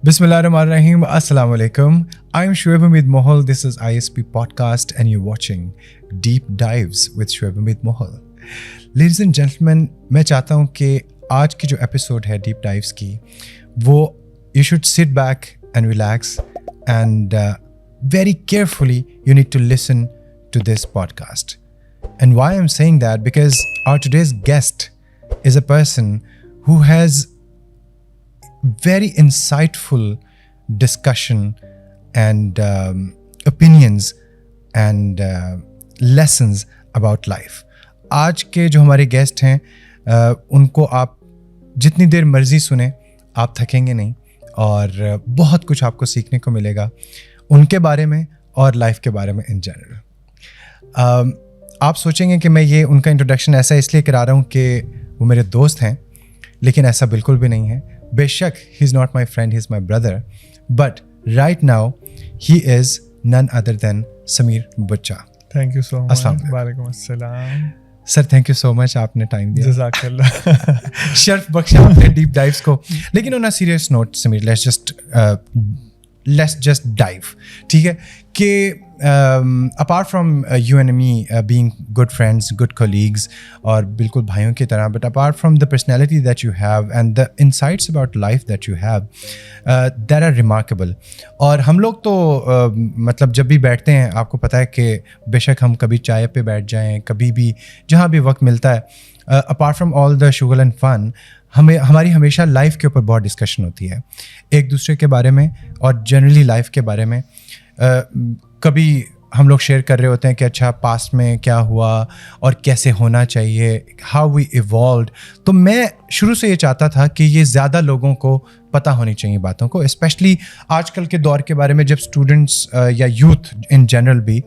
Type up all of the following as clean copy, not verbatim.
Bismillahirrahmanirrahim. Assalamu alaikum. I'm Shoaib Hamid Mohal. This is ISP Podcast and you're watching Deep Dives with Shoaib Hamid Mohal. Ladies and gentlemen, मैं चाहता हूँ कि आज की जो episode है Deep Dives की वो you should sit back and relax and very carefully you need to listen to this podcast. And why I'm saying that, because our today's guest is a person who has very insightful discussion and opinions and lessons about life. आज के जो हमारे guest हैं उनको आप जितनी देर मर्जी सुने आप थकेंगे नहीं और बहुत कुछ आपको सीखने को मिलेगा उनके बारे में और लाइफ के बारे में इन जनरल. आप सोचेंगे कि मैं ये उनका इंट्रोडक्शन ऐसा इसलिए करा रहा हूँ कि वो मेरे दोस्त हैं, लेकिन ऐसा बिल्कुल भी नहीं है. बेशक he is not my friend, he is my brother, but right now he is none other than Sameer Bachcha. Thank you so much. वालेकुम अस्सलाम. Sir thank you so much, आपने टाइम दिया. जज़ाकल्लाह. शर्फ बख्शा आपने डीप डाइव्स को. लेकिन on a serious note Sameer, let's just dive. ठीक है कि apart from you and me being good friends, good colleagues और बिल्कुल भाइयों की तरह, but apart from the personality that you have and the insights about life that you have that are remarkable. और हम लोग तो मतलब जब भी बैठते हैं आपको पता है कि बेशक हम कभी चाय पे बैठ जाएं, कभी भी जहाँ भी वक्त मिलता है, apart from all the sugar and fun, हमारी हमेशा लाइफ के ऊपर बहुत डिस्कशन होती है एक दूसरे के बारे में और जनरली लाइफ के बारे में. कभी हम लोग शेयर कर रहे होते हैं कि अच्छा पास्ट में क्या हुआ और कैसे होना चाहिए, हाउ वी इवॉल्व्ड. तो मैं शुरू से ये चाहता था कि ये ज़्यादा लोगों को पता होनी चाहिए बातों को, स्पेशली आजकल के दौर के बारे में जब स्टूडेंट्स या यूथ इन जनरल भी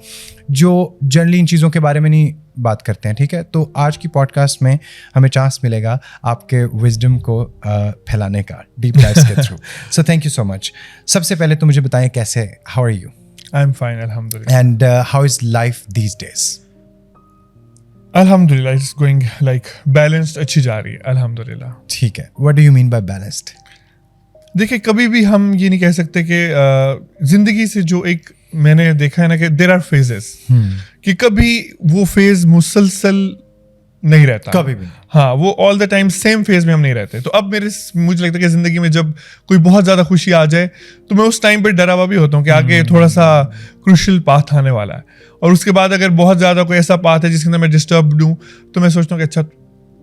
जो जनरली इन चीज़ों के बारे में नहीं बात करते हैं. ठीक है, तो आज की पॉडकास्ट में हमें चांस मिलेगा आपके विजडम को फैलाने का डीप डाइव्स के थ्रू. So thank you so much. सबसे पहले तो मुझे बताएं कैसे, how are you? I'm fine, alhamdulillah. And how is life these days? Alhamdulillah, it's going like balanced, अच्छी जा रही है, alhamdulillah. ठीक है. What do you mean by balanced? देखिए, कभी भी हम ये नहीं कह सकते कि जिंदगी से जो एक मैंने देखा है ना कि there are phases, कि कभी वो फेज मुसलसल नहीं रहता कभी भी. हाँ, वो all the time same phase में हम नहीं रहते. तो अब मुझे लगता है कि जिंदगी में जब कोई बहुत ज्यादा खुशी आ जाए तो मैं उस टाइम पे डरा हुआ भी होता हूँ कि आगे थोड़ा सा क्रूशियल पाथ आने वाला है. और उसके बाद अगर बहुत ज्यादा कोई ऐसा पाथ है जिसके अंदर मैं डिस्टर्ब हूँ तो मैं सोचता हूँ कि अच्छा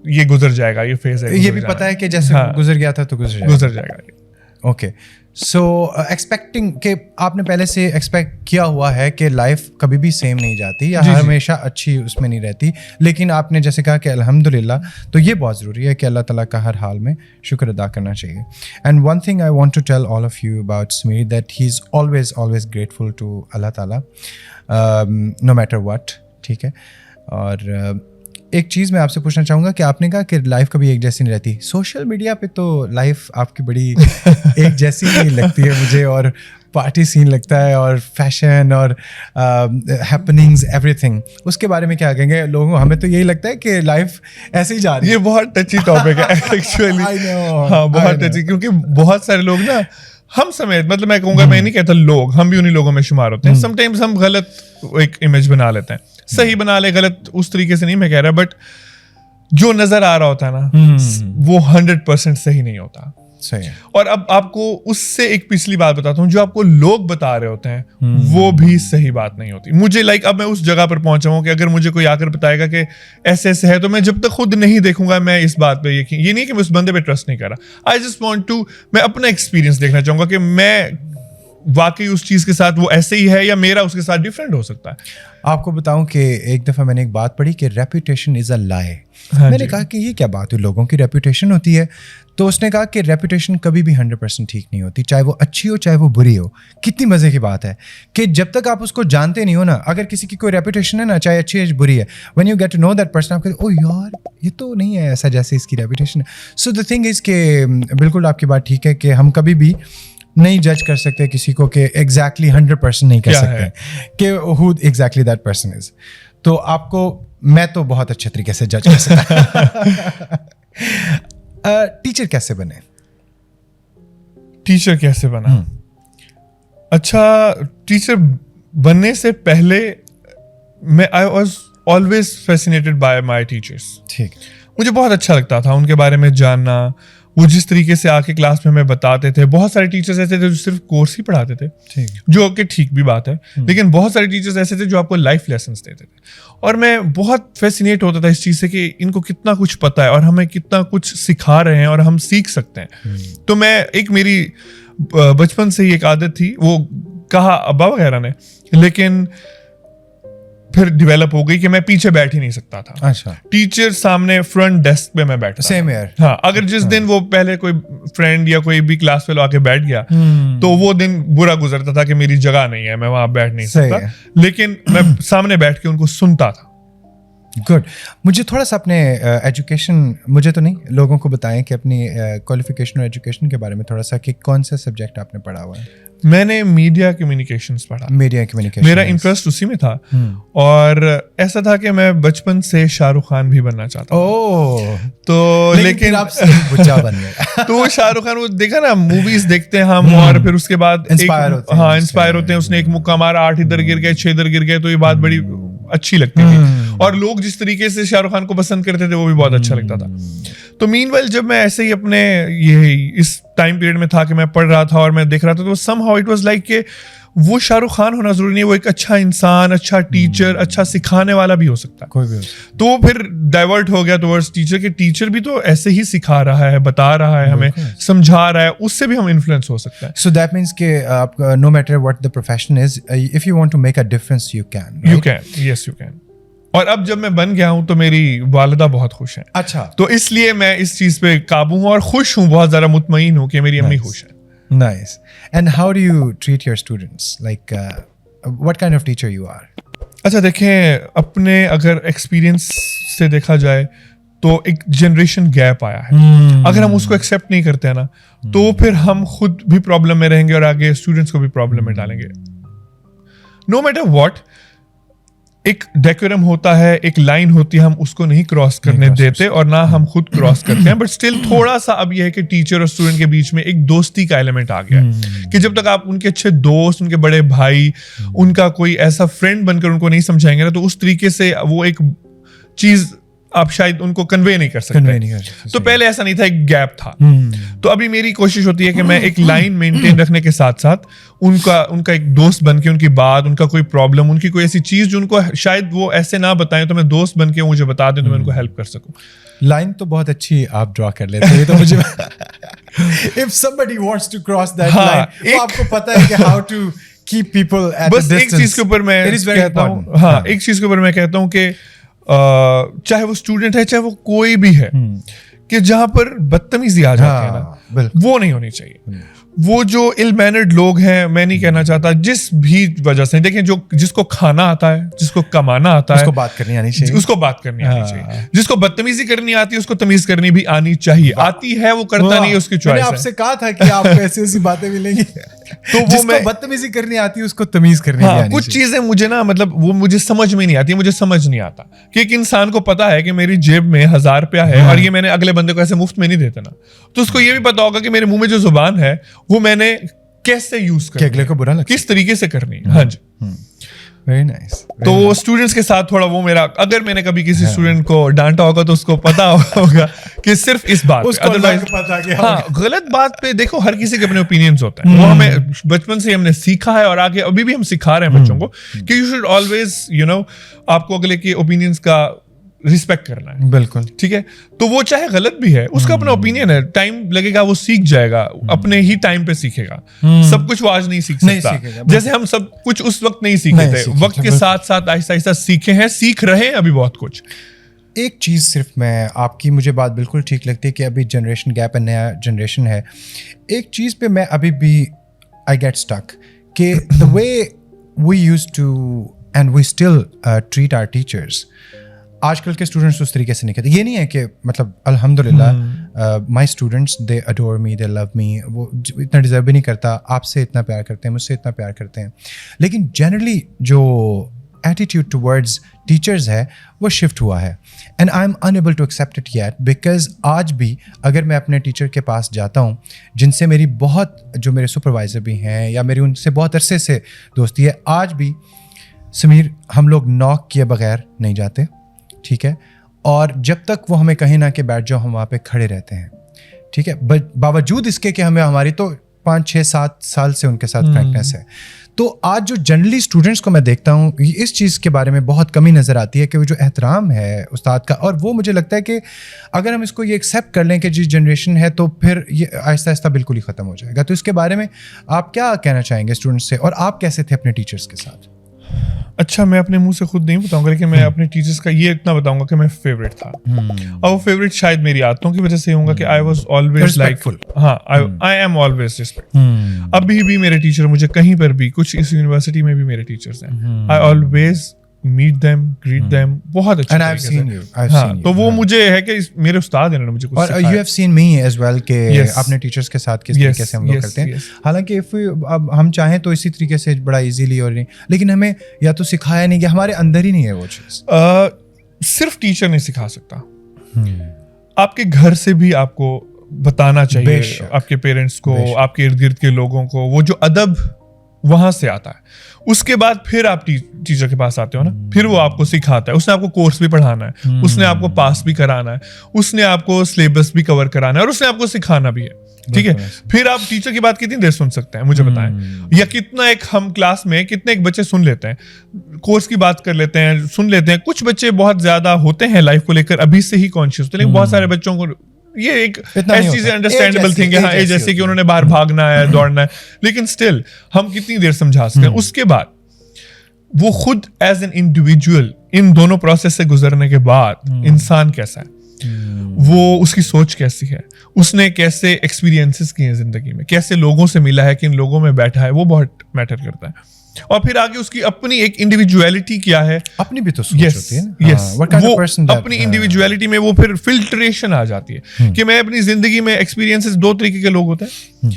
ये गुजर जाएगा, ये फेज है. ये भी पता है कि जैसे गुजर गया था तो गुजर जाएगा. ओके. सो एक्सपेक्टिंग कि आपने पहले से एक्सपेक्ट किया हुआ है कि लाइफ कभी भी सेम नहीं जाती या हमेशा अच्छी उसमें नहीं रहती, लेकिन आपने जैसे कहा कि अल्हम्दुलिल्लाह, तो ये बहुत ज़रूरी है कि अल्लाह ताला का हर हाल में शुक्र अदा करना चाहिए. And one thing I want to tell all of you about Sameer that he is always grateful to Allah Taala no matter what. ठीक है. और एक चीज़ मैं आपसे पूछना चाहूँगा कि आपने कहा कि लाइफ कभी एक जैसी नहीं रहती. सोशल मीडिया पे तो लाइफ आपकी बड़ी एक जैसी नहीं लगती है मुझे, और पार्टी सीन लगता है और फैशन और हैपनिंग्स एवरीथिंग. उसके बारे में क्या कहेंगे लोगों? हमें तो यही लगता है कि लाइफ ऐसे ही जा रही है. ये बहुत टची टॉपिक है एक्चुअली. हाँ, बहुत टची, क्योंकि बहुत सारे लोग ना, हम समेत, मतलब मैं कहूँगा, मैं नहीं कहता लोग, हम भी उन्हीं लोगों में शुमार होते हैं. समटाइम्स हम गलत एक इमेज बना लेते हैं, सही बना ले, गलत उस तरीके से नहीं मैं कह रहा, बट जो नजर आ रहा होता है ना वो 100% सही नहीं होता. सही है. और अब आपको उससे एक पिछली बात बताता हूँ, जो आपको लोग बता रहे होते हैं वो भी सही बात नहीं होती. मुझे अब मैं उस जगह पर पहुंचा हूँ कि अगर मुझे कोई आकर बताएगा कि ऐसे ऐसे है, तो मैं जब तक खुद नहीं देखूंगा मैं इस बात पे ये नहीं कि मैं उस बंदे पे ट्रस्ट नहीं कर रहा. आई जस्ट वांट टू, मैं अपना एक्सपीरियंस देखना चाहूंगा कि मैं वाकई उस चीज के साथ वो ऐसे ही है या मेरा उसके साथ डिफरेंट हो सकता है. आपको बताऊं कि एक दफ़ा मैंने एक बात पढ़ी कि रेपुटेशन इज़ अ लाई. मैंने कहा कि ये क्या बात है, लोगों की रेपुटेशन होती है. तो उसने कहा कि रेपुटेशन कभी भी 100% ठीक नहीं होती, चाहे वो अच्छी हो चाहे वो बुरी हो. कितनी मज़े की बात है कि जब तक आप उसको जानते नहीं हो ना, अगर किसी की कोई रेपुटेशन है ना, चाहे अच्छी है बुरी है, when you get to know that person, आप कहते हो ओ यार ये तो नहीं है ऐसा जैसे इसकी रेपुटेशन है. सो द थिंग इज़ कि बिल्कुल आपकी बात ठीक है कि हम कभी भी नहीं जज कर सकते किसी को कि एग्जैक्टली 100% नहीं कह सकते कि who exactly that person is. तो आपको मैं तो बहुत अच्छे तरीके से जज कर सकता. टीचर कैसे बने? टीचर कैसे बना? अच्छा, टीचर बनने से पहले मैं I was always fascinated by my teachers. ठीक. मुझे बहुत अच्छा लगता था उनके बारे में जानना, वो जिस तरीके से आके क्लास में हमें बताते थे. बहुत सारे टीचर्स ऐसे थे जो सिर्फ कोर्स ही पढ़ाते थे, ठीक. जो कि ठीक भी बात है, लेकिन बहुत सारे टीचर्स ऐसे थे जो आपको लाइफ लेसन्स देते थे. और मैं बहुत फैसिनेट होता था इस चीज़ से कि इनको कितना कुछ पता है और हमें कितना कुछ सिखा रहे हैं और हम सीख सकते हैं. तो मैं एक मेरी बचपन से ही एक आदत थी, वो कहा अब्बा वगैरह ने, लेकिन फिर डेवलप हो गई कि मैं पीछे बैठ ही नहीं सकता था. अच्छा. टीचर सामने फ्रंट डेस्क पे मैं बैठता. सेम यार. हाँ, अगर जिस दिन वो पहले कोई फ्रेंड या कोई भी क्लास फेलो आके बैठ गया तो वो दिन बुरा गुजरता था कि मेरी जगह नहीं है, मैं वहां बैठ नहीं सकता. लेकिन मैं सामने बैठ के उनको सुनता था. गुड. मुझे थोड़ा सा अपने एजुकेशन, मुझे तो नहीं, लोगों को बताएं कि अपनी क्वालिफिकेशन और एजुकेशन के बारे में थोड़ा सा, कि कौन सा सब्जेक्ट आपने पढ़ा हुआ है. मैंने मीडिया कम्युनिकेशंस पढ़ा. Media communication. मेरा इंटरेस्ट उसी में था. और ऐसा था कि मैं बचपन से शाहरुख खान भी बनना चाहता था. ओह. तो लेकिन आप बुच्चा बन गए. तो शाहरुख खान, वो देखा ना, मूवीज देखते हैं हम और फिर उसके बाद इंस्पायर होते हैं. हाँ, इंस्पायर होते हैं. उसने एक मुक्का मारा, 8 इधर गिर गए, 6 इधर गिर गए, तो ये बात बड़ी अच्छी लगती थी. और लोग जिस तरीके से शाहरुख खान को पसंद करते थे वो भी बहुत अच्छा लगता था. तो मीनवाइल जब मैं ऐसे ही अपने ये इस टाइम पीरियड में था कि मैं पढ़ रहा था और मैं देख रहा था, तो समहाउ इट वाज लाइक कि वो शाहरुख खान होना जरूरी नहीं, वो एक अच्छा इंसान, अच्छा टीचर, अच्छा सिखाने वाला भी हो सकता है. कोई भी हो सकता. तो फिर डाइवर्ट हो गया टुवर्ड्स टीचर के. टीचर भी तो ऐसे ही सिखा रहा है, बता रहा है, हमें समझा रहा है, उससे भी हम इन्फ्लुएंस हो सकता है. So that means कि आप, no matter what the profession is, if you want to make a difference, you can. You can, yes you can. और अब जब मैं बन गया हूं तो मेरी वालिदा बहुत खुश हैं. अच्छा. तो इसलिए मैं इस चीज पे काबू हूं और खुश हूं, बहुत ज्यादा मुतमईन हूं कि मेरी अम्मी खुश है. Nice. And how do you treat your students? Like, what kind of teacher you are? अच्छा, देखें, अपने अगर एक्सपीरियंस से देखा जाए तो एक जनरेशन गैप आया है. अगर हम उसको एक्सेप्ट नहीं करते हैं ना, तो फिर हम खुद भी प्रॉब्लम में रहेंगे और आगे स्टूडेंट्स को भी प्रॉब्लम में डालेंगे. नो मैटर व्हाट, एक डेकोरम होता है, एक लाइन होती है, हम उसको नहीं क्रॉस करने देते और ना हम खुद क्रॉस करते हैं. बट स्टिल थोड़ा सा अब यह है कि टीचर और स्टूडेंट के बीच में एक दोस्ती का एलिमेंट आ गया है कि जब तक आप उनके अच्छे दोस्त, उनके बड़े भाई, उनका कोई ऐसा फ्रेंड बनकर उनको नहीं समझाएंगे ना, तो उस तरीके से वो एक चीज आप शायद उनको कन्वे नहीं कर सकते. तो पहले ऐसा नहीं था, एक गैप था. तो अभी मेरी कोशिश होती है कि मैं एक लाइन मेंटेन रखने के साथ साथ उनका एक दोस्त बन के, उनकी बात, उनका कोई प्रॉब्लम, उनकी कोई ऐसी चीज जो उनको शायद वो ऐसे ना बताएं, तो मैं दोस्त बन के मुझे बता दें तो मैं उनको हेल्प कर सकूं. लाइन तो बहुत अच्छी आप ड्रॉ कर लेते हैं. तो मुझे if somebody wants to cross that line, तो आपको पता है कि how to keep people at a distance. बस एक चीज के ऊपर मैं कहता हूँ, हाँ, एक चीज के ऊपर मैं कहता हूँ कि चाहे वो स्टूडेंट है, चाहे वो कोई भी है, कि जहां पर बदतमीजी आ जाती है ना, वो नहीं होनी चाहिए. वो जो इल मैनर्ड लोग हैं, मैं नहीं कहना चाहता, जिस भी वजह से, देखें, जो जिसको खाना आता है, जिसको कमाना आता है, उसको बात करनी आनी चाहिए. उसको बात करनी आनी चाहिए. जिसको बदतमीजी करनी आती है उसको तमीज करनी भी आनी चाहिए. आती है, वो करता नहीं है, उसकी चॉइस है. मैंने आपसे कहा था कि आपको ऐसी बातें मिलेंगी. तो वो जिसको बदतमीजी करनी आती है उसको तमीज करनी आनी चाहिए. कुछ चीजें मुझे ना, मतलब वो मुझे समझ में नहीं आती, मुझे समझ नहीं आता कि एक इंसान को पता है कि मेरी जेब में 1000 रुपया है और ये मैंने अगले बंदे को ऐसे मुफ्त में नहीं देता ना, तो उसको ये भी पता होगा कि मेरे मुंह में जो जुबान है वो मैंने कैसे यूज करनी, अगले को बुरा लगे, किस तरीके से करनी है. हाँ जी. Very nice. तो स्टूडेंट्स के साथ थोड़ा वो मेरा, अगर मैंने कभी किसी स्टूडेंट को डांटा होगा तो उसको पता होगा कि सिर्फ इस बात पे, अदरवाइज हाँ, गलत बात पे, देखो, हर किसी के अपने ओपिनियंस होते हैं. वो हमें बचपन से हमने सीखा है और आगे अभी भी हम सिखा रहे हैं बच्चों को कि यू शुड ऑलवेज, आपको अगले के ओपिनियंस का रिस्पेक्ट करना है. बिल्कुल ठीक है. तो वो चाहे गलत भी है, उसका अपना ओपिनियन है, टाइम लगेगा, वो सीख जाएगा, अपने ही टाइम पे सीखेगा. सब कुछ वो आज नहीं सीख सकता, जैसे हम सब कुछ उस वक्त नहीं सीखे थे. वक्त के साथ साथ आहिस्ता आहिस्ता सीखे हैं, सीख रहे हैं अभी बहुत कुछ. एक चीज़ सिर्फ मैं आपकी, मुझे बात बिल्कुल ठीक लगती है कि अभी जनरेशन गैप है, नया जनरेशन है. एक चीज़ पे मैं अभी भी आई गेट स्टक कि the way we used to and we still treat our teachers, आजकल के स्टूडेंट्स उस तरीके से नहीं करते. ये नहीं है कि मतलब अल्हम्दुलिल्लाह my students they adore me, they love me, वो इतना डिज़र्व भी नहीं करता, आपसे इतना प्यार करते हैं, मुझसे इतना प्यार करते हैं, लेकिन जनरली जो ایٹیٹیوڈ ٹورڈز ٹیچرز ہے وہ شفٹ ہوا ہے. And I am unable to accept it yet because آج بھی اگر میں اپنے ٹیچر کے پاس جاتا ہوں جن سے میری بہت جو میرے سپروائزر بھی ہیں یا میری ان سے بہت عرصے سے دوستی ہے, آج بھی سمیر ہم لوگ ناک کیے بغیر نہیں جاتے, ٹھیک ہے, اور جب تک وہ ہمیں کہیں نہ کہ بیٹھ جاؤ ہم وہاں پہ کھڑے رہتے ہیں, ٹھیک ہے, باوجود اس کے کہ ہماری تو 5-6-7 سال سے ان کے ساتھ فرینکنس ہے. تو آج جو جنرلی اسٹوڈنٹس کو میں دیکھتا ہوں اس چیز کے بارے میں بہت کمی نظر آتی ہے کہ وہ جو احترام ہے استاد کا, اور وہ مجھے لگتا ہے کہ اگر ہم اس کو یہ ایکسیپٹ کر لیں کہ جس جنریشن ہے تو پھر یہ آہستہ آہستہ بالکل ہی ختم ہو جائے گا. تو اس کے بارے میں آپ کیا کہنا چاہیں گے اسٹوڈنٹس سے, اور آپ کیسے تھے اپنے ٹیچرس کے ساتھ؟ اچھا, میں اپنے منہ سے خود نہیں بتاؤں گا, لیکن میں اپنے ٹیچرس کا یہ اتنا بتاؤں گا کہ میں فیوریٹ تھا, اور وہ فیوریٹ شاید میری عادتوں کی وجہ سے ہوں گا کہ آئی واز آلویز لائک, ہاں آئی ایم آلویز ریسپیکٹ. ابھی بھی میرے ٹیچر مجھے کہیں پر بھی, کچھ اس یونیورسٹی میں بھی میرے ٹیچرس ہیں, I always meet them, greet them, بہت اچھا. ہاں, تو وہ مجھے ہے کہ میرے استاد ہیں, انہوں نے مجھے کچھ سکھایا. اور you have seen me as well کہ اپنے ٹیچرس کے ساتھ کس طریقے سے ہم لوگ کرتے ہیں. حالانکہ اب ہم چاہیں تو اسی طریقے سے بڑا ایزیلی, اور نہیں, لیکن ہمیں یا تو سکھایا نہیں, کہ ہمارے اندر ہی نہیں ہے وہ چیز. صرف ٹیچر نہیں سکھا سکتا, آپ کے گھر سے بھی آپ کو بتانا چاہیے, آپ کے پیرنٹس کو, آپ کے ارد گرد کے لوگوں کو, وہ جو ادب وہاں سے آتا ہے. اس کے بعد پھر آپ ٹیچر کے پاس آتے ہو نا, پھر وہ آپ کو سکھاتا ہے, اس نے آپ کو کورس بھی پڑھانا ہے, اس نے آپ کو پاس بھی کرانا ہے, اس نے آپ کو سلیبس بھی کور کرانا ہے, اور اس نے آپ کو سکھانا بھی ہے, ٹھیک ہے. پھر آپ ٹیچر کی بات کتنی دیر سن سکتے ہیں مجھے بتائیں, یا کتنا ایک ہم کلاس میں کتنے ایک بچے سن لیتے ہیں, کورس کی بات کر لیتے ہیں, سن لیتے ہیں. کچھ بچے بہت زیادہ ہوتے ہیں لائف کو لے کر ابھی سے ہی کانشیس ہوتے ہیں, لیکن بہت سارے بچوں کو یہ ایک ایسی چیز انڈرسٹینڈیبل تھنگ ہے, ہاں جیسے کہ انہوں نے باہر بھاگنا ہے, دوڑنا ہے, لیکن اسٹل ہم کتنی دیر سمجھا سکتے ہیں. اس کے بعد وہ خود ایز این انڈیویجول ان دونوں پروسیس سے گزرنے کے بعد انسان کیسا ہے, وہ اس کی سوچ کیسی ہے, اس نے کیسے ایکسپیرینسز کیے ہیں زندگی میں, کیسے لوگوں سے ملا ہے, کن لوگوں میں بیٹھا ہے, وہ بہت میٹر کرتا ہے. اور پھر آگے اس کی اپنی ایک انڈیویجویلٹی کیا ہے, اپنی بھی تو سوچ ہوتی ہے نا, وہ اپنی انڈیویجویلٹی میں وہ پھر فلٹریشن آ جاتی ہے کہ میں اپنی زندگی میں ایکسپیرینسز 2 طریقے کے لوگ ہوتے ہیں.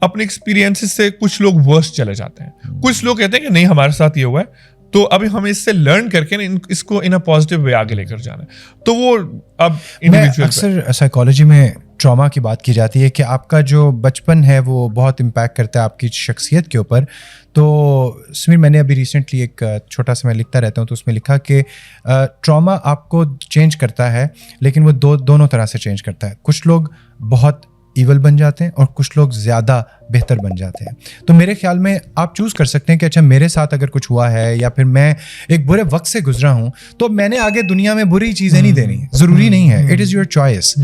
اپنے ایکسپیرینسز سے کچھ لوگ ورسٹ چلے جاتے ہیں, کچھ لوگ کہتے ہیں کہ نہیں ہمارے ساتھ یہ ہوا ہے, تو ابھی ہمیں اس سے لرن کر کے اس کو ان اے پازیٹیو وے آگے لے کر جانا ہے. تو وہ اب اکثر سائیکالوجی میں ٹراما کی بات کی جاتی ہے کہ آپ کا جو بچپن ہے وہ بہت امپیکٹ کرتا ہے آپ کی شخصیت کے اوپر. تو سمیر میں نے ابھی ریسنٹلی ایک چھوٹا سا میں لکھتا رہتا ہوں, تو اس میں لکھا کہ ٹراما آپ کو چینج کرتا ہے, لیکن وہ دونوں طرح سے چینج کرتا ہے. کچھ لوگ بہت ایول بن جاتے ہیں اور کچھ لوگ زیادہ بہتر بن جاتے ہیں. تو میرے خیال میں آپ چوز کر سکتے ہیں کہ اچھا میرے ساتھ اگر کچھ ہوا ہے یا پھر میں ایک برے وقت سے گزرا ہوں تو میں نے آگے دنیا میں بری چیزیں نہیں دینی, ضروری نہیں ہے, اٹ از یور چوائس.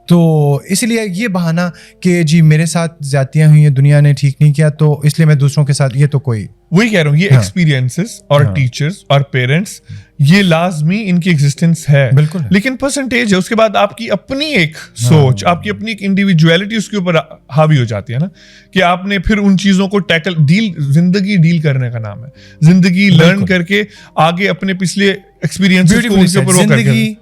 تو اس لیے یہ بہانہ کہ جی میرے ساتھ زیادتیاں ہوئی ہیں, دنیا نے ٹھیک نہیں کیا تو اس لیے میں دوسروں کے ساتھ, یہ تو کوئی, وہی کہہ رہا ہوں, یہ ایکسپیرینسز اور ٹیچرز اور پیرنٹس یہ لازمی ان کی ایگزسٹنس ہے, بالکل, لیکن پرسنٹیج ہے. اس کے بعد آپ کی اپنی ایک سوچ, آپ کی اپنی ایک انڈیویجویلٹی اس کے اوپر حاوی ہو جاتی ہے نا, کہ آپ نے پھر ان چیزوں کو زندگی ڈیل کرنے کا نام ہے, زندگی لرن کر کے آگے اپنے پچھلے ایکسپیرینسز کو ان کے اوپر وہ کر کے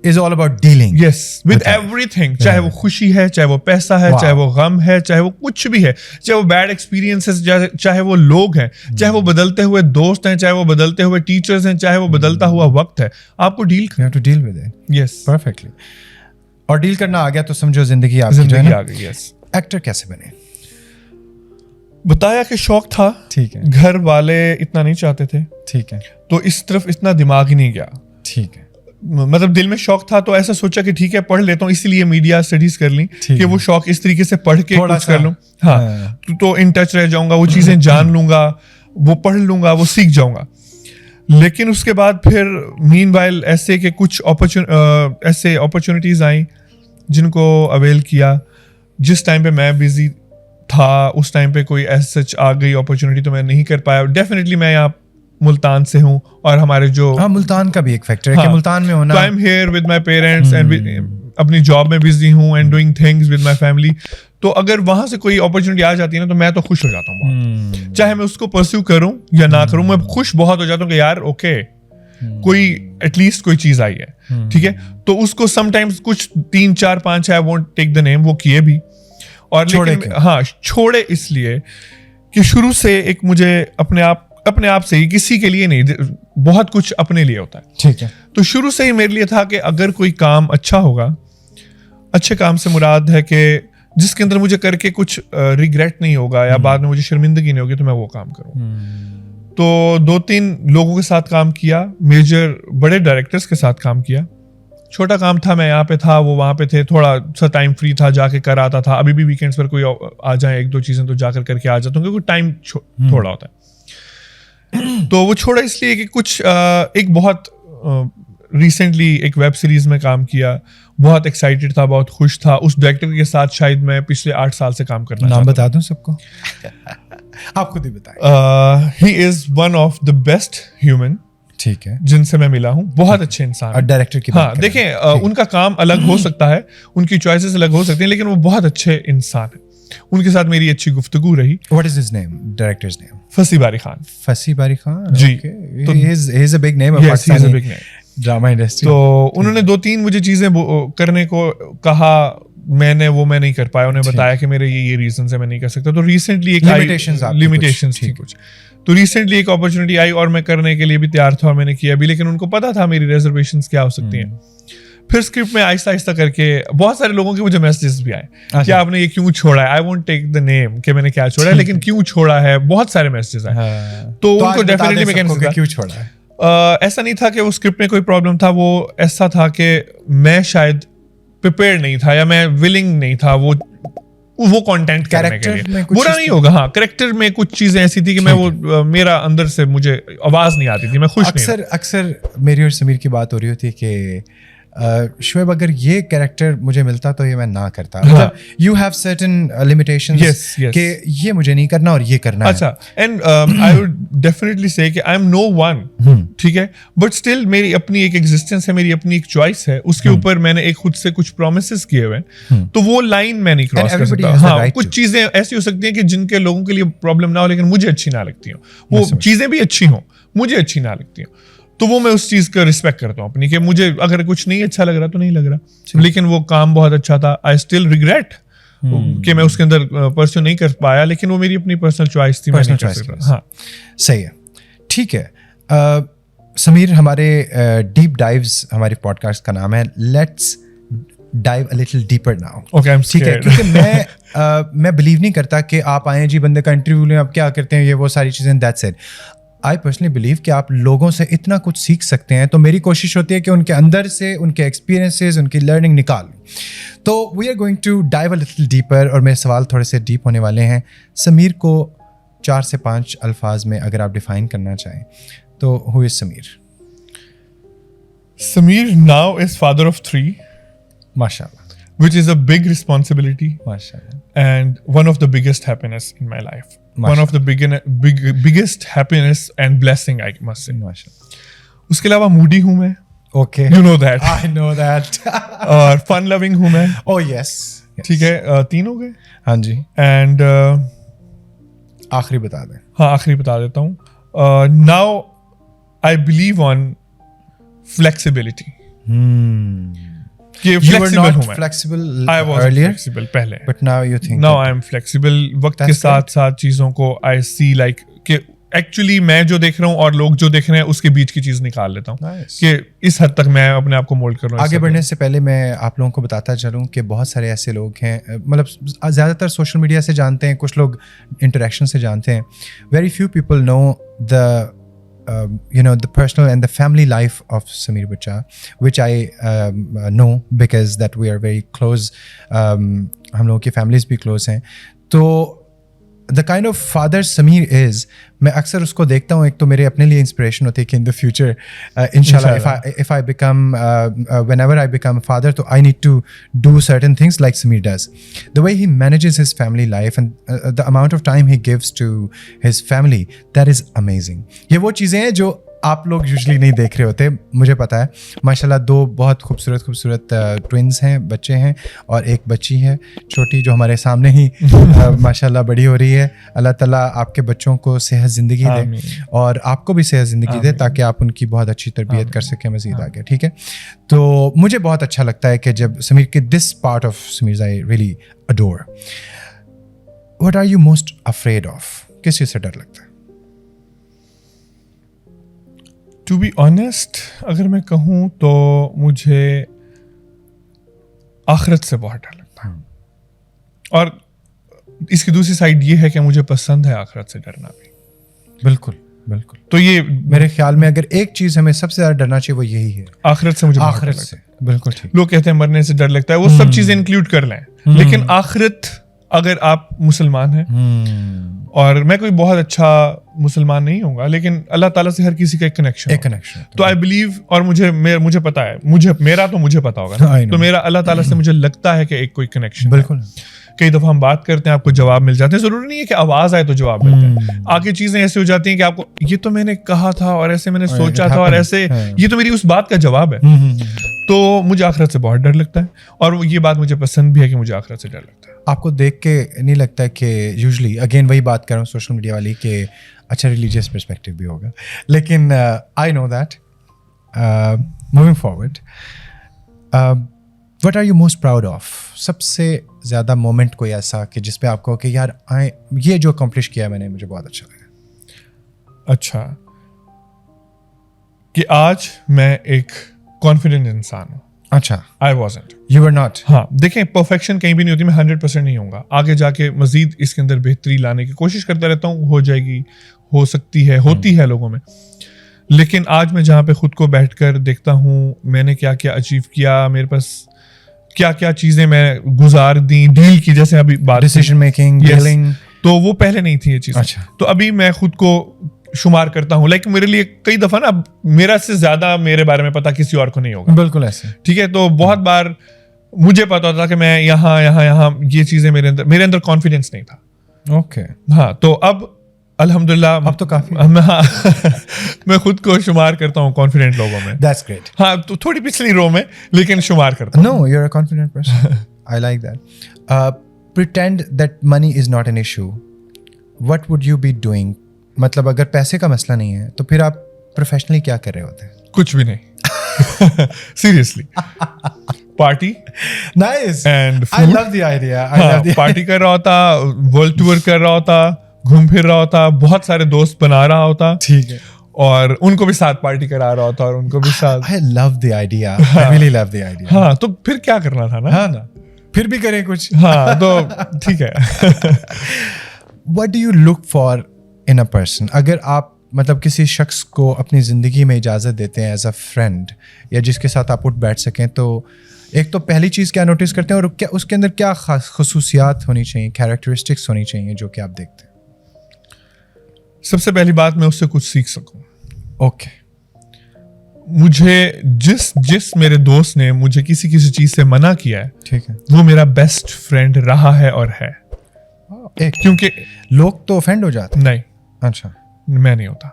is all about dealing yes with everything, چاہے وہ خوشی ہے, چاہے وہ پیسہ ہے, چاہے وہ غم ہے, چاہے وہ کچھ بھی ہے, چاہے وہ بیڈ ایکسپیرینسز, چاہے وہ لوگ ہیں, چاہے وہ بدلتے ہوئے دوست ہیں, چاہے وہ بدلتے ہوئے ٹیچرز ہیں, چاہے وہ بدلتا ہوا وقت ہے, آپ کو deal you have to deal with it. yes perfectly. اور ڈیل کرنا آ گیا تو سمجھو زندگی آپ کی آ گئی. yes. ایکٹر کیسے بنے؟ بتایا کہ شوق تھا, ٹھیک ہے, گھر والے اتنا نہیں چاہتے تھے, ٹھیک ہے, تو اس طرف اتنا دماغ ہی نہیں گیا, ٹھیک ہے, مطلب دل میں شوق تھا تو ایسا سوچا کہ ٹھیک ہے پڑھ لیتا ہوں, اسی لیے میڈیا اسٹڈیز کر لی کہ وہ شوق اس طریقے سے پڑھ کے کچھ کر لوں, ہاں تو ان ٹچ رہ جاؤں گا, وہ چیزیں جان لوں گا, وہ پڑھ لوں گا, وہ سیکھ جاؤں گا. لیکن اس کے بعد پھر مین وائل ایسے کہ کچھ ایسے اپرچونیٹیز آئیں جن کو اویل کیا. جس ٹائم پہ میں بزی تھا اس ٹائم پہ کوئی ایسا سچ آ گئی اپرچونیٹی تو میں نہیں کر پایا. ڈیفینیٹلی میں یہاں ملتان سے ہوں اور ہمارے جو ملتان کا بھی ایک فیکٹر ہے کہ ملتان میں ہونا, I am here with my parents and اپنی جاب میں بزی ہوں and doing things with my family. تو اگر وہاں سے کوئی اپرچونیٹی آ جاتی ہے نا تو میں تو خوش ہو جاتا ہوں بہت, چاہے میں اس کو پرسیو کروں یا نہ کروں, میں خوش بہت ہو جاتا ہوں کہ یار اوکے کوئی ایٹ لیسٹ کوئی چیز آئی ہے, ٹھیک ہے. تو اس کو سم ٹائمز کچھ 3 4 5 آئی وونٹ ٹیک دا نیم, وہ کیے بھی, اور لیکن ہاں چھوڑے اس لیے کہ شروع سے ایک مجھے اپنے آپ अपने आप से ही, किसी के लिए नहीं, बहुत कुछ अपने लिए होता है. ठीक है. तो शुरू से ही मेरे लिए था कि अगर कोई काम अच्छा होगा, अच्छे काम से मुराद है कि जिसके अंदर मुझे करके कुछ रिग्रेट नहीं होगा या बाद में मुझे शर्मिंदगी नहीं होगी, तो मैं वो काम करूँ. तो 2-3 लोगों के साथ काम किया, मेजर बड़े डायरेक्टर्स के साथ काम किया. छोटा काम था, मैं यहाँ पे था, वो वहाँ पे थे, थोड़ा सा टाइम फ्री था, जाके कर आता था. अभी भी वीकेंड्स पर कोई आ जाए 1-2 चीजें तो जाकर करके आ जाता हूँ, क्योंकि टाइम थोड़ा होता है. तो वो छोड़ा इसलिए कि कुछ एक बहुत रिसेंटली एक वेब सीरीज में काम किया, बहुत एक्साइटेड था, बहुत खुश था. उस डायरेक्टर के साथ शायद मैं पिछले 8 साल से काम करना नाम बता दूं सबको? आप खुद ही बताएं. He is one of the best human, ठीक है, जिनसे मैं मिला हूँ. बहुत अच्छे इंसान. और डायरेक्टर की हाँ, देखें, उनका काम अलग हो सकता है, उनकी चॉइसेस अलग हो सकती हैं, लेकिन वो बहुत अच्छे इंसान है. उनके साथ मेरी अच्छी गुफ्तगू रही. What is his name? Director's name? फसी बारी खान. फसी बारी खान. जी. तो he is a big name of Pakistani drama industry. तो उन्होंने 2-3 मुझे चीजें करने को कहा, मैं नहीं कर पाया. उन्हें बताया कि मेरे ये रीजन है, मैं नहीं कर सकता. तो रिसेंटली एक लिमिटेशंस थी कुछ. तो रिसेंटली एक अपॉर्चुनिटी आई और मैं करने के लिए भी तैयार था और मैंने किया भी, लेकिन उनको पता था मेरी रिजर्वेशंस क्या हो सकती हैं. फिर स्क्रिप्ट में आहिस्ता आहिस्ता करके बहुत सारे लोगों के मुझे मैसेजेस भी आए कि आपने ये क्यों छोड़ा है. I won't take the name कि मैंने क्या छोड़ा है, लेकिन क्यों छोड़ा है, बहुत सारे मैसेजेस आए. तो उनको डेफिनेटली मैं कहना चाहता, क्यों छोड़ा है. ऐसा नहीं था कि वो स्क्रिप्ट में कोई प्रॉब्लम था, वो ऐसा था कि मैं शायद प्रिपेयर नहीं था या मैं विलिंग नहीं था वो कंटेंट करने के लिए. बुरा नहीं होगा, हाँ, कैरेक्टर में कुछ चीजें ऐसी थी कि मैं वो मेरा अंदर से मुझे आवाज नहीं आती थी, मैं खुश नहीं. अक्सर मेरी और समीर की बात हो रही होती है कि शोएब अगर ये कैरेक्टर मुझे मिलता तो ये मैं ना करता. मतलब यू हैव सर्टेन लिमिटेशंस कि ये मुझे नहीं करना और ये करना है. अच्छा, एंड आई वुड डेफिनेटली से कि आई एम नो वन, ठीक है, बट स्टिल मेरी अपनी एक एग्जिस्टेंस है, मेरी अपनी एक चॉइस है, उसके ऊपर मैंने एक खुद से कुछ प्रोमिसेस किए हुए हैं, तो वो लाइन मैं नहीं क्रॉस कर सकता. हाँ, कुछ चीजें ऐसी हो सकती हैं कि जिनके लोगों के लिए प्रॉब्लम ना हो, लेकिन मुझे अच्छी ना लगती हो. वो चीजें भी अच्छी हो, मुझे अच्छी ना लगती हो, तो वो मैं उस चीज का रिस्पेक्ट करता हूँ अपनी, कि मुझे अगर कुछ नहीं अच्छा लग रहा तो नहीं लग रहा. लेकिन वो काम बहुत अच्छा था. आई स्टिल रिग्रेट कि मैं उसके अंदर परस्यू नहीं कर पाया, लेकिन वो मेरी अपनी पर्सनल चॉइस थी. Personal choice. हाँ, सही है, ठीक है. समीर, हमारे डीप डाइव्स हमारी पॉडकास्ट का नाम है. Let's dive a little deeper now. Okay, I am ठीक है, क्योंकि मैं बिलीव नहीं करता कि आप आए जी बंदे का इंटरव्यू लें, आप क्या करते हैं, ये वो सारी चीज़ें. That's it. I personally believe कि आप लोगों से इतना कुछ सीख सकते हैं, तो मेरी कोशिश होती है कि उनके अंदर से उनके एक्सपीरियंसेस, उनकी लर्निंग निकाल. तो we are going to dive a little deeper, और मेरे सवाल थोड़े से डीप होने वाले हैं. समीर को 4 से 5 अल्फाज में अगर आप डिफाइन करना चाहें तो who is Sameer? Sameer now is father of 3. माशाल्लाह. Which is a big responsibility. माशाल्लाह. And one of the biggest happiness in my life. One of the biggest happiness and blessing, I must say. माशाल्लाह. उसके अलावा Moody हूँ मैं. Okay. You know that. I know that. और fun loving हूँ मैं. Oh yes. ठीक है, 3 हो गए. हाँ जी. And आखिरी बता दें. हाँ, आखिरी बता देता हूँ. Now I believe on flexibility. You were not flexible I was earlier, flexible पहले, but now you think now I am flexible. वक्त के साथ साथ चीजों को I see like कि एक्चुअली मैं जो देख रहा हूँ और लोग जो देख रहे हैं उसके बीच की चीज निकाल लेता हूँ. Nice. कि इस हद तक मैं अपने आप को मोल्ड कर रहा हूँ. आगे बढ़ने से पहले मैं आप लोगों को बताता चलूँ कि बहुत सारे ऐसे लोग हैं, मतलब ज़्यादातर सोशल मीडिया से जानते हैं, कुछ लोग इंटरेक्शन से जानते हैं. Very few people know the the personal and the family life of Sameer Bachcha, which I know because that we are very close. हम लोगों की families भी close हैं. तो the kind of father Sameer is, मैं अक्सर उसको देखता हूँ. एक तो मेरे अपने लिए इंस्पिरेशन होती है कि in the future inshallah if I become whenever I become a father, तो I need to do certain things like Sameer does. The way he manages his family life and the amount of time he gives to his family, that is amazing. ये वो चीज़ें हैं जो आप लोग usually नहीं देख रहे होते, मुझे पता है. माशाल्लाह 2 बहुत खूबसूरत ट्विन्स हैं, बच्चे हैं, और एक बच्ची है छोटी जो हमारे सामने ही माशाल्लाह बड़ी हो रही है. अल्लाह ताला आपके बच्चों को सेहत ज़िंदगी दे और आपको भी सेहत ज़िंदगी दे, ताकि आप उनकी बहुत अच्छी तरबियत कर सकें मज़ीद आगे. ठीक है, तो मुझे बहुत अच्छा लगता है कि जब समीर के this part of Sameer I really adore. What are you most afraid of? किस चीज़ से डर लगता है? ٹو بی آنیسٹ اگر میں کہوں تو مجھے آخرت سے بہت ڈر لگتا ہے, اور اس کی دوسری سائڈ یہ ہے کہ مجھے پسند ہے آخرت سے ڈرنا بھی. بالکل بالکل. تو یہ میرے خیال میں اگر ایک چیز ہمیں سب سے زیادہ ڈرنا چاہیے وہ یہی ہے, آخرت سے. مجھے آخرت سے بالکل ٹھیک. لوگ کہتے ہیں مرنے سے ڈر لگتا ہے, وہ سب چیزیں انکلوڈ کر لیں, لیکن آخرت اگر آپ مسلمان ہیں, اور میں کوئی بہت اچھا مسلمان نہیں ہوں گا, لیکن اللہ تعالیٰ سے ہر کسی کا ایک کنیکشن, تو آئی بلیو, اور مجھے پتا ہے, مجھے پتا ہوگا نا, تو میرا اللہ تعالیٰ سے مجھے لگتا ہے کہ ایک کوئی کنیکشن. بالکل. کئی دفعہ ہم بات کرتے ہیں, آپ کو جواب مل جاتے ہیں, ضروری نہیں ہے کہ آواز آئے تو جواب ملتا ہے, آگے چیزیں ایسی ہو جاتی ہیں کہ آپ کو یہ تو میں نے کہا تھا, اور ایسے میں نے سوچا تھا, اور ایسے یہ تو میری اس بات کا جواب ہے. تو مجھے آخرت سے بہت ڈر لگتا ہے, اور یہ بات مجھے پسند بھی ہے کہ مجھے آخرت سے ڈر لگتا ہے. آپ کو دیکھ کے نہیں لگتا ہے کہ یوزلی اگین وہی بات کر رہا ہوں سوشل میڈیا والی کہ اچھا ریلیجیس پرسپیکٹو بھی ہوگا, لیکن I know that. Moving forward, what are you most proud of? سب سے زیادہ مومنٹ کوئی ایسا کہ جس پہ آپ کو کہ یار یہ جو اکمپلش کیا میں نے, مجھے بہت اچھا لگا. اچھا, کہ آج میں ایک کانفیڈنٹ انسان ہوں. اچھا. I wasn't. You were not. ہاں, دیکھیں پرفیکشن کہیں بھی نہیں ہوتی, میں 100% نہیں ہوں گا, آگے جا کے مزید اس کے اندر بہتری لانے کی کوشش کرتا رہتا ہوں, ہو جائے گی, ہو سکتی ہے, ہوتی ہے لوگوں میں. لیکن آج میں جہاں پہ خود کو بیٹھ کر دیکھتا ہوں میں نے کیا کیا اچیو کیا, میرے پاس کیا کیا چیزیں میں گزار دیں, ڈیل کی, جیسے ابھی بات ڈیسیژن میکنگ, ڈیلنگ, تو وہ پہلے نہیں تھی یہ چیز. اچھا. تو ابھی میں خود کو شمار کرتا ہوں, لائک میرے لیے کئی دفعہ نا میرا سے زیادہ میرے بارے میں پتا کسی اور کو نہیں ہوگا. بالکل ایسے. ٹھیک ہے, تو بہت بار مجھے پتا ہوتا کہ میں یہاں یہ چیزیں میرے اندر کانفیڈینس نہیں تھا. اوکے. ہاں, تو اب الحمدللہ اب تو کافی میں خود کو شمار کرتا ہوں کانفیڈنٹ لوگوں میں. That's great. ہاں, تو تھوڑی پچھلی رو میں, لیکن شمار کرتا ہوں. No, you're a confident person. I like that. Pretend that money is not an issue. What would you be doing? مطلب اگر پیسے کا مسئلہ نہیں ہے تو پھر آپ پروفیشنلی کیا کر رہے ہوتے ہیں؟ کچھ بھی نہیں. Seriously, party. Nice. And I love the idea. Party کر رہا ہوتا, ورلڈ ٹور کر رہا ہوتا, گھوم پھر رہا ہوتا, بہت سارے دوست بنا رہا ہوتا, ٹھیک ہے, اور ان کو بھی ساتھ پارٹی کرا رہا ہوتا, اور ان کو بھی ساتھ. I love the idea. I really love the idea. ہاں, تو پھر کیا کرنا تھا نا. ہاں نا, پھر بھی کریں کچھ. ہاں, تو ٹھیک ہے. What do you look for in a person? اگر آپ مطلب کسی شخص کو اپنی زندگی میں اجازت دیتے ہیں ایز اے فرینڈ, یا جس کے ساتھ آپ اٹھ بیٹھ سکیں, تو ایک تو پہلی چیز کیا نوٹس کرتے ہیں, اور کیا اس کے اندر کیا خصوصیات ہونی چاہیے, کیریکٹرسٹکس ہونی چاہیے جو کہ آپ دیکھتے ہیں؟ سب سے پہلی بات, میں اس سے کچھ سیکھ سکوں. اوکے. مجھے جس میرے دوست نے مجھے کسی چیز سے منع کیا ہے, ٹھیک ہے, وہ میرا بیسٹ فرینڈ رہا ہے اور ہے. کیونکہ لوگ تو اوفینڈ ہو جاتے ہیں. نہیں. اچھا. میں نہیں ہوتا,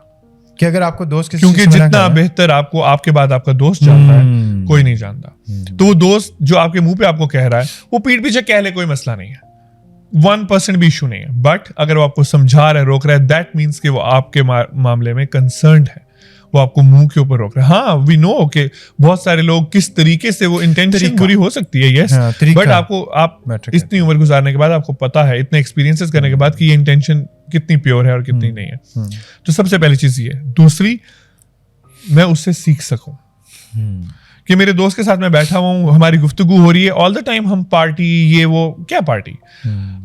کہ اگر آپ کو دوست کسی کیونکہ جتنا بہتر آپ کو آپ کے بعد آپ کا دوست جانتا ہے, کوئی نہیں جانتا. تو وہ دوست جو آپ کے منہ پہ آپ کو کہہ رہا ہے, وہ پیٹھ پیچھے کہہ لے, کوئی مسئلہ نہیں ہے, 1% بھی ایشو نہیں ہے. بٹ اگر وہ آپ کو سمجھا رہا ہے, روک رہا ہے, دیٹ مینس کہ وہ آپ کے معاملے میں کنسرنڈ ہے, وہ آپ کو منہ کے اوپر روک رہے ہیں. ہاں, وی نو کہ بہت سارے لوگ کس طریقے سے, وہ انٹینشن بری ہو سکتی ہے, یس, بٹ آپ اتنی عمر گزارنے کے بعد آپ کو پتا ہے, اتنے ایکسپیرینسز کرنے کے بعد, کہ یہ انٹینشن کتنی پیور ہے اور کتنی نہیں ہے. تو سب سے پہلی چیز یہ ہے. دوسری, میں اس سے سیکھ سکوں, کہ میرے دوست کے ساتھ میں بیٹھا ہوا ہوں, ہماری گفتگو ہو رہی ہے, آل دا ٹائم ہم پارٹی, یہ وہ, کیا پارٹی,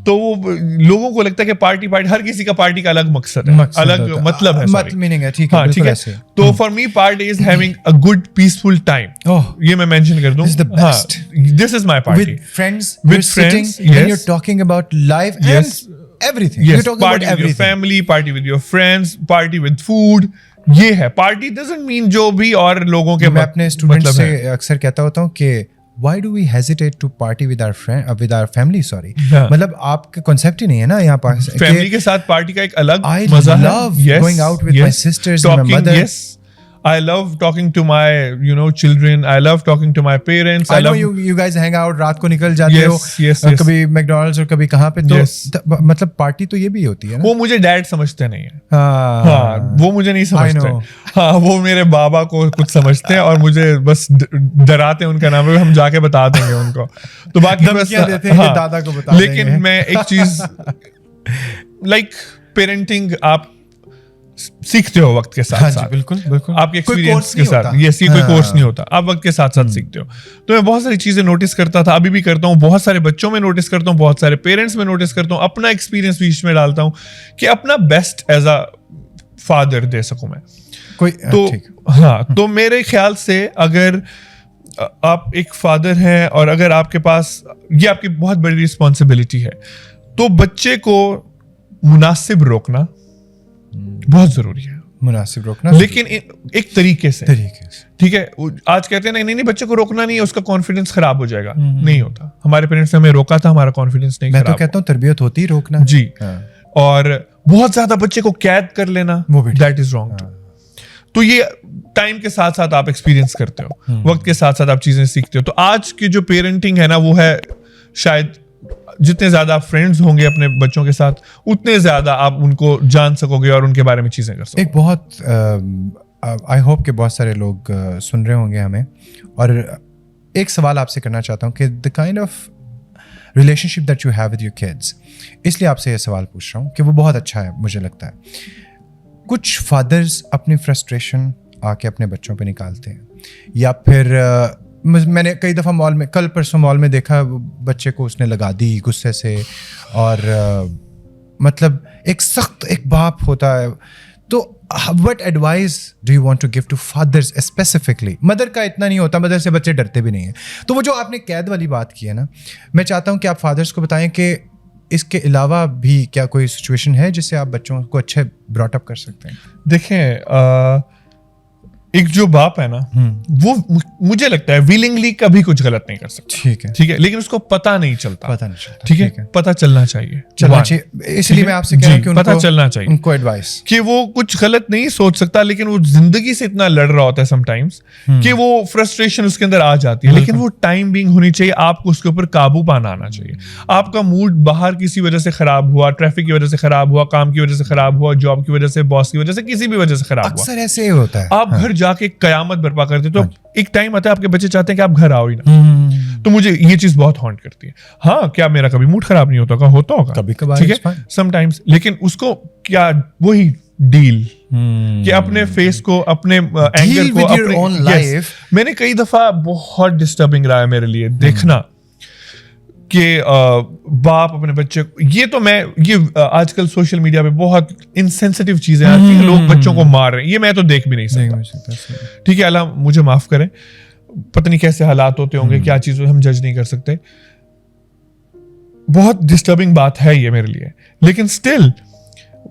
تو وہ لوگوں کو لگتا ہے کہ پارٹی, ہر کسی کا پارٹی کا الگ مقصد ہے, الگ مطلب ہے, میننگ ہے. ٹھیک ہے. تو for me party is having a good peaceful time. یہ میں مینشن کر دوں, دس از مائی party. With friends, and you're talking about life and everything. Yes, party with your family, party with your friends, party with food. یہ ہے party. Doesn't mean جو بھی اور لوگوں کے. میں اپنے اسٹوڈنٹ سے اکثر کہتا ہوتا ہوں کہ why do we hesitate to party with our family? Sorry, مطلب آپ کا کنسپٹ ہی نہیں ہے نا یہاں پاس. فیملی کے ساتھ پارٹی کا ایک الگ مزہ ہے. I love going out with my sisters and my mother. Yes, I love talking to my, children. I love talking to my parents. I know you guys hang out, رات کو نکل جاتے ہو, کبھی میکڈونلڈس اور کبھی کہاں پہ. تو مطلب پارٹی تو یہ بھی ہوتی ہے نا. وہ مجھے ڈیڈ سمجھتے نہیں ہیں. ہاں, وہ مجھے نہیں سمجھتے. ہاں, وہ میرے بابا کو کچھ سمجھتے ہیں, اور مجھے بس ڈراتے ہیں, ان کا نام ہے, ہم جا کے بتا دیں گے ان کو. تو باقی بس دادا کو بتا دیں گے. لیکن میں ایک چیز, لائک پیرنٹنگ, آپ सीखते हो वक्त के साथ हाँ जी, साथ, बिल्कुल बिल्कुल, आपके कोई एक्सपीरियंस कोर्स के नहीं साथ, होता। ये कोई हाँ। कोर्स नहीं होता, आप वक्त के साथ साथ सीखते हो। तो मैं बहुत सारी चीजें नोटिस करता था, अभी भी करता हूँ, बहुत सारे बच्चों में नोटिस करता हूँ, बहुत सारे पेरेंट्स में नोटिस करता हूँ, अपना एक्सपीरियंस बीच में डालता हूँ कि अपना बेस्ट एज अ फादर दे सकूं मैं। कोई तो ठीक। हाँ, तो मेरे ख्याल से अगर आप एक फादर हैं और अगर आपके पास ये आपकी बहुत बड़ी रिस्पॉन्सिबिलिटी है, तो बच्चे को मुनासिब रोकना बहुत जरूरी है, मुनासिब रोकना, लेकिन एक तरीके से, ठीक है। आज कहते हैं नहीं नहीं बच्चे को रोकना नहीं है, उसका कॉन्फिडेंस खराब हो जाएगा, नहीं होता। हमारे पेरेंट्स ने हमें रोका था, हमारा कॉन्फिडेंस नहीं मैं खराब तो कहता हूँ तरबियत होती ही रोकना जी। हाँ। और बहुत ज्यादा बच्चे को कैद कर लेना, वो भी दैट इज रॉन्ग। तो ये टाइम के साथ साथ आप एक्सपीरियंस करते हो, वक्त के साथ साथ आप चीजें सीखते हो। तो आज की जो पेरेंटिंग है ना, वो है शायद जितने ज्यादा आप फ्रेंड्स होंगे अपने बच्चों के साथ, उतने ज्यादा आप उनको जान सकोगे और उनके बारे में चीजें कर सकोगे। एक बहुत आई होप कि बहुत सारे लोग सुन रहे होंगे हमें, और एक सवाल आपसे करना चाहता हूँ कि the kind of relationship that you have with your kids, इसलिए आपसे ये सवाल पूछ रहा हूँ कि वो बहुत अच्छा है मुझे लगता है। कुछ फादर्स अपनी फ्रस्ट्रेशन आके अपने बच्चों पे निकालते हैं, या फिर मैंने कई दफ़ा मॉल में, कल परसों मॉल में देखा, बच्चे को उसने लगा दी गुस्से से, और मतलब एक सख्त एक बाप होता है। तो what advice do you want to give to fathers specifically? Mother का इतना नहीं होता, मदर से बच्चे डरते भी नहीं हैं। तो वो जो आपने कैद वाली बात की है ना, मैं चाहता हूँ कि आप फादर्स को बताएं कि इसके अलावा भी क्या कोई सिचुएशन है जिससे आप बच्चों को अच्छे ब्रॉट अप कर सकते हैं? देखें, एक जो बाप है ना, वो मुझे लगता है विलिंगली कभी कुछ गलत नहीं कर सकता, ठीक है, लेकिन उसको पता नहीं चलता, ठीक है, पता चलना चाहिए, इसलिए मैं आपसे कह रहा हूं कि पता चलना चाहिए, उनको एडवाइस कि वो कुछ गलत नहीं सोच सकता, लेकिन वो जिंदगी से इतना लड़ रहा होता है समटाइम्स कि वो फ्रस्ट्रेशन उसके अंदर आ जाती है, लेकिन वो टाइम बीइंग होनी चाहिए, आपको उसके ऊपर काबू पाना आना चाहिए। आपका मूड बाहर किसी वजह से खराब हुआ, ट्रैफिक की वजह से खराब हुआ, काम की वजह से खराब हुआ, जॉब की वजह से, बॉस की वजह से, किसी भी वजह से खराब हुआ, अक्सर ऐसे ही होता है। आप घर जाके कयामत बर्पा करते, तो एक टाइम आता है आपके बच्चे चाहते हैं कि आप घर आओ ही ना। तो मुझे ये चीज बहुत हॉन्ट करती है। हाँ, क्या मेरा कभी मूड खराब नहीं होता होगा कभी-कभार, ठीक है, समटाइम्स, लेकिन उसको क्या वही डील कि अपने फेस को, अपने एंगर को, अपने yes, मैंने कई दफा बहुत डिस्टर्बिंग रहा है मेरे लिए देखना कि बाप अपने बच्चे, ये तो मैं ये आजकल सोशल मीडिया पे बहुत इनसेंसिटिव चीजें आती हैं, लोग बच्चों को मार रहे हैं, ये मैं तो देख भी नहीं सकता, ठीक है, अल्लाह मुझे माफ करे, पता नहीं कैसे हालात होते होंगे, क्या चीज़ हम जज नहीं कर सकते, बहुत डिस्टर्बिंग बात है ये मेरे लिए, लेकिन स्टिल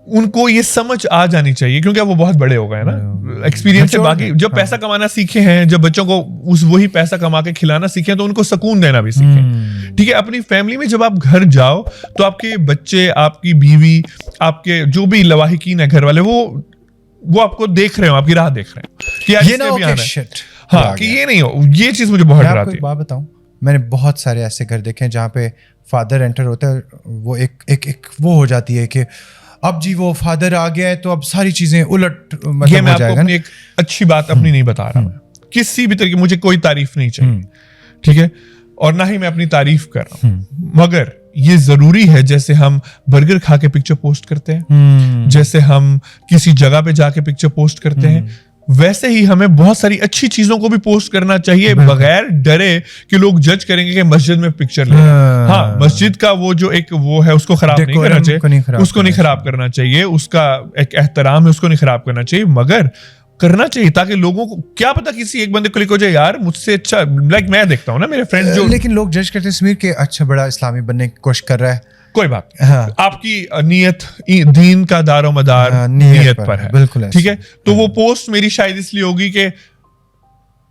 उनको ये समझ आ जानी चाहिए, क्योंकि अब वो बहुत बड़े हो गए ना, एक्सपीरियंस से, बाकी जब पैसा कमाना सीखे हैं, जब बच्चों को उस वही पैसा कमा के खिलाना सीखे, तो उनको सुकून देना भी सीखे, ठीक है। अपनी फैमिली में जब आप घर जाओ तो आपके बच्चे, आपकी बीवी, आपके जो भी लवाहिकीन है घर वाले, वो आपको देख रहे हो, आपकी राह देख रहे हो कि ये ना हो शिट, हाँ, कि ये नहीं हो, ये चीज मुझे बहुत डराती है। बात बताऊं, मैंने बहुत सारे ऐसे घर देखे हैं जहाँ पे फादर एंटर होता है, वो एक वो हो जाती है कि अब जी वो फादर आ गया है तो अब सारी चीजें उलट मतलब ये मैं आपको अपनी एक अच्छी बात अपनी नहीं बता रहा, मैं किसी भी तरह की, मुझे कोई तारीफ नहीं चाहिए, ठीक है, और ना ही मैं अपनी तारीफ कर रहा हूँ, मगर ये जरूरी है, जैसे हम बर्गर खा के पिक्चर पोस्ट करते हैं, जैसे हम किसी जगह पे जाके पिक्चर पोस्ट करते हैं, वैसे ही हमें बहुत सारी अच्छी चीजों को भी पोस्ट करना चाहिए, बगैर डरे कि लोग जज करेंगे कि मस्जिद में पिक्चर ले। हाँ, मस्जिद का वो जो एक वो है, उसको खराब नहीं करना चाहिए, उसको नहीं खराब करना चाहिए, उसका एक एहतराम है, उसको नहीं खराब करना चाहिए, मगर करना चाहिए ताकि लोगों को क्या पता, किसी एक बंदे क्लिक हो जाए, यार मुझसे अच्छा, लाइक मैं देखता हूँ ना मेरे फ्रेंड्स जो, लेकिन लोग जज करते हैं समीर के अच्छा बड़ा इस्लामी बनने की कोशिश कर रहा है, कोई बात, हाँ। आपकी नीयत, दीन का दारो मदार नीयत पर है, बिल्कुल, ठीक है। तो वो पोस्ट मेरी शायद इसलिए होगी कि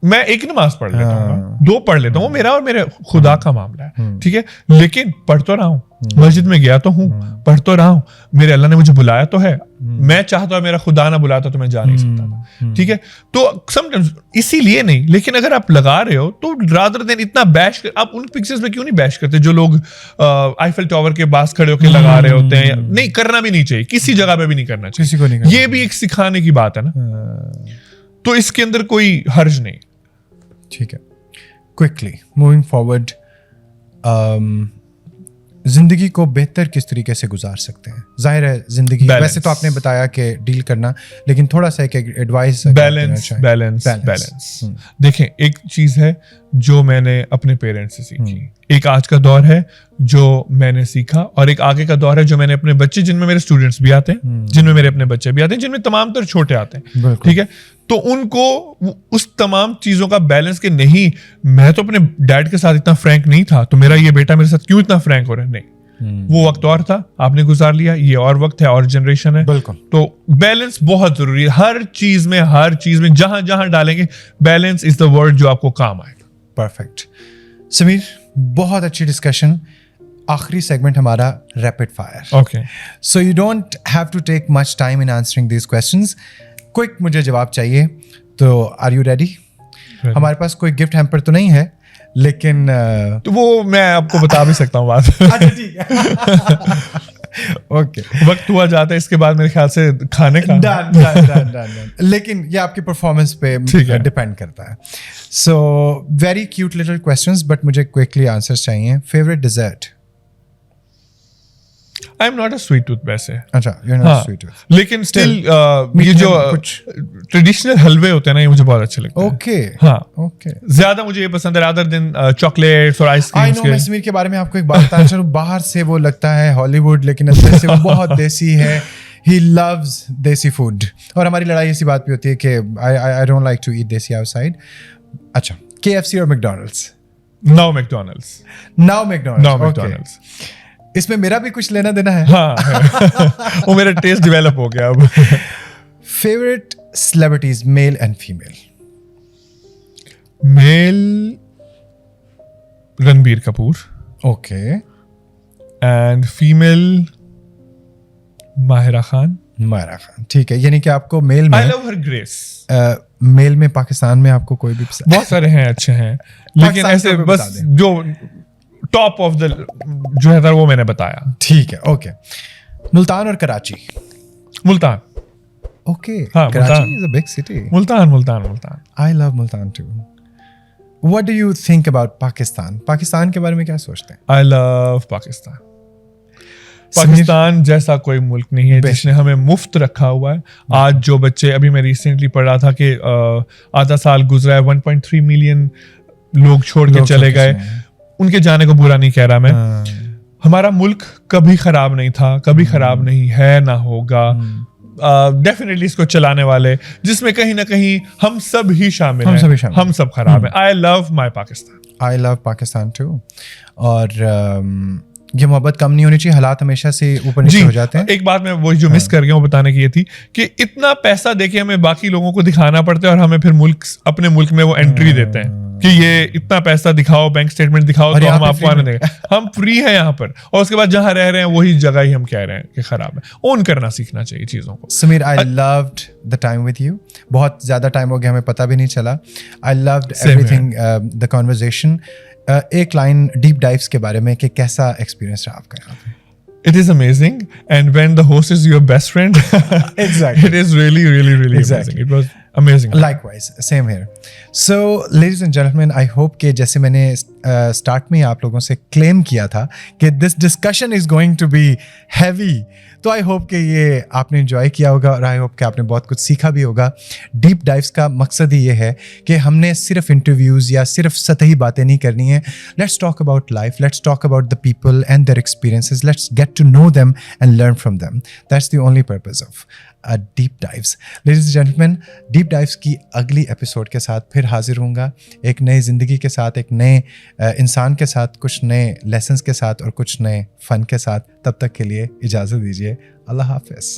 मैं एक नमाज पढ़ लेता हूँ, दो पढ़ लेता हूँ, मेरा और मेरे खुदा का मामला है, ठीक है, लेकिन पढ़ तो रहा हूँ, मस्जिद में गया तो हूँ, पढ़ तो रहा हूँ, मेरे अल्लाह ने मुझे बुलाया तो है, मैं चाहता मेरा खुदा ना बुलाता तो मैं जा नहीं सकता था, ठीक है। तो समटाइम्स इसीलिए नहीं, लेकिन अगर आप लगा रहे हो तो रादर देन इतना बैश आप उन पिक्चर्स में क्यों नहीं बैश करते जो लोग आईफल टावर के पास खड़े होकर लगा रहे होते हैं, नहीं करना भी नहीं चाहिए, किसी जगह पे भी नहीं करना चाहिए, किसी को नहीं, ये भी एक सिखाने की बात है ना, तो इसके अंदर कोई हर्ज नहीं, ठीक है। क्विकली मूविंग फॉरवर्ड, زندگی کو بہتر کس طریقے سے گزار سکتے ہیں؟ ظاہر ہے زندگی Balance. ویسے تو آپ نے بتایا کہ ڈیل کرنا، لیکن تھوڑا سا ایک ایڈوائس. بیلنس. دیکھیں ایک چیز ہے جو میں نے اپنے پیرنٹس سے سیکھی، ایک آج کا دور ہے جو میں نے سیکھا، اور ایک آگے کا دور ہے جو میں نے اپنے بچے، جن میں میرے اسٹوڈنٹس بھی آتے ہیں، جن میں میرے اپنے بچے بھی آتے ہیں، جن میں تمام تر چھوٹے آتے ہیں، ٹھیک ہے، تو ان کو اس تمام چیزوں کا بیلنس کہ نہیں میں تو اپنے ڈیڈ کے ساتھ اتنا فرینک نہیں تھا تو میرا یہ بیٹا میرے ساتھ کیوں اتنا فرینک ہو رہا ہے. نہیں، وہ وقت اور تھا، آپ نے گزار لیا، یہ اور وقت ہے اور جنریشن ہے. بالکل. تو بیلنس بہت ضروری ہے ہر چیز میں جہاں جہاں ڈالیں گے بیلنس از دا ورڈ جو آپ کو کام آئے گا. پرفیکٹ. سمیر بہت اچھی ڈسکشن. آخری سیگمنٹ ہمارا rapid fire. Okay. So you don't have to take much time in answering these questions. Quick مجھے جواب چاہیے، تو آر یو ریڈی؟ ہمارے پاس کوئی گفٹ ہیمپر تو نہیں ہے، لیکن تو وہ میں آپ کو بتا بھی سکتا ہوں بات. اوکے، وقت ہوا جاتا ہے اس کے بعد میرے خیال سے کھانے کا. لیکن یہ آپ کی پرفارمنس پہ ڈپینڈ کرتا ہے. So very cute little questions but مجھے کوئکلی آنسرس چاہیے. Favourite dessert? I am not a sweet tooth ویسے. اچھا، you are not sweet tooth. لیکن اسٹل یہ جو ٹریڈیشنل حلوے ہوتے ہیں نا، یہ مجھے بہت اچھے لگتے ہیں. اوکے. ہاں، اوکے. زیادہ مجھے یہ پسند ہے رادر دین چاکلیٹس اور آئس آئی کریمس نو. میں سمیر کے بارے میں آپ کو ایک بات بتانا چاہوں. باہر سے وہ لگتا ہے ہالی ووڈ، لیکن اندر سے وہ بہت دیسی ہے. He loves دیسی فوڈ. اور ہماری لڑائی اسی بات پہ ہوتی ہے کہ I don't like to eat desi outside. اچھا، KFC اور McDonald's? No McDonald's. Now McDonald's. اس میں میرا بھی کچھ لینا دینا ہے. ہاں، وہ میرا ٹیسٹ ڈیولپ ہو گیا اب. Favourite celebrities male and female? Male Ranbir Kapoor. Okay. And female Mahira Khan. Mahira Khan, ٹھیک ہے. یعنی کہ آپ کو میل میں آئی لو ہر گریس. میل میں پاکستان میں آپ کو کوئی بھی پسند؟ بہت سارے ہیں اچھے ہیں، لیکن ایسے بس جو ٹاپ آف دا جو ہے وہ میں نے بتایا. ٹھیک ہے. اوکے. ملتان اور کراچی؟ ملتان. اوکے. ہاں، Karachi is a big city. Multan. I love Multan too. What do you think about Pakistan? Pakistan کے بارے میں کیا سوچتے ہیں؟ I love Pakistan. پاکستان جیسا کوئی ملک نہیں ہے جس نے ہمیں مفت رکھا ہوا ہے. آج جو بچے، ابھی میں ریسنٹلی پڑھ رہا تھا کہ آدھا سال گزرا ہے، 1.3 ملین لوگ چھوڑ کے چلے گئے. ان کے جانے کو برا نہیں کہہ رہا میں. ہمارا ملک کبھی خراب نہیں تھا، کبھی خراب نہیں ہے، نہ ہوگا. ڈیفینیٹلی اس کو چلانے والے جس میں کہیں نہ کہیں ہم سب ہی شامل ہیں، ہم سب خراب ہیں. آئی لو مائی پاکستان. آئی لو پاکستان ٹو. اور یہ محبت کم نہیں ہونی چاہیے، حالات ہمیشہ سے اوپر نیچے ہو جاتے ہیں. ایک بات میں وہی جو مس کر گیا ہوں بتانے کی یہ تھی کہ اتنا پیسہ دے کے ہمیں باقی لوگوں کو دکھانا پڑتا ہے اور ہمیں پھر اپنے ملک میں وہ انٹری دیتے ہیں کہ یہ اتنا پیسہ دکھاؤ، بینک اسٹیٹمنٹ دکھاؤ تو ہم آپ کو آنے دیں گے. ہم فری ہیں یہاں پر، اور اس کے بعد جہاں رہ رہے ہیں وہی جگہ ہی ہم کہہ رہے ہیں کہ خراب ہے. اون کرنا سیکھنا چاہیے چیزوں کو. Sameer I loved the time with you. بہت زیادہ ٹائم ہو گیا، ہمیں پتہ بھی نہیں چلا. I loved everything the conversation. ایک لائن ڈیپ ڈائیوز کے بارے میں کہ کیسا ایکسپیرینس رہا آپ کا یہاں پہ؟ It is amazing, and when the host is your best friend, exactly, it is really amazing. It was amazing. Likewise, same here. So, ladies and gentlemen, I hope کہ جیسے میں نے اسٹارٹ میں آپ لوگوں سے کلیم کیا تھا کہ this discussion is going to be heavy, تو آئی ہوپ کہ یہ آپ نے انجوائے کیا ہوگا اور آئی ہوپ کہ آپ نے بہت کچھ سیکھا بھی ہوگا. ڈیپ ڈائیوز کا مقصد ہی یہ ہے کہ ہم نے صرف انٹرویوز یا صرف سطحی باتیں نہیں کرنی ہیں. Let's talk about life, let's talk about the people and their experiences, let's get to know them and learn from them. That's the only purpose of deep dives. Ladies and gentlemen, deep dives کی اگلی episode کے ساتھ پھر حاضر ہوں گا, ایک نئے زندگی کے ساتھ, ایک نئے انسان کے ساتھ, کچھ نئے لیسنس کے ساتھ اور کچھ نئے فن کے ساتھ. تب تک کے لیے اجازت دیجیے. اللہ حافظ.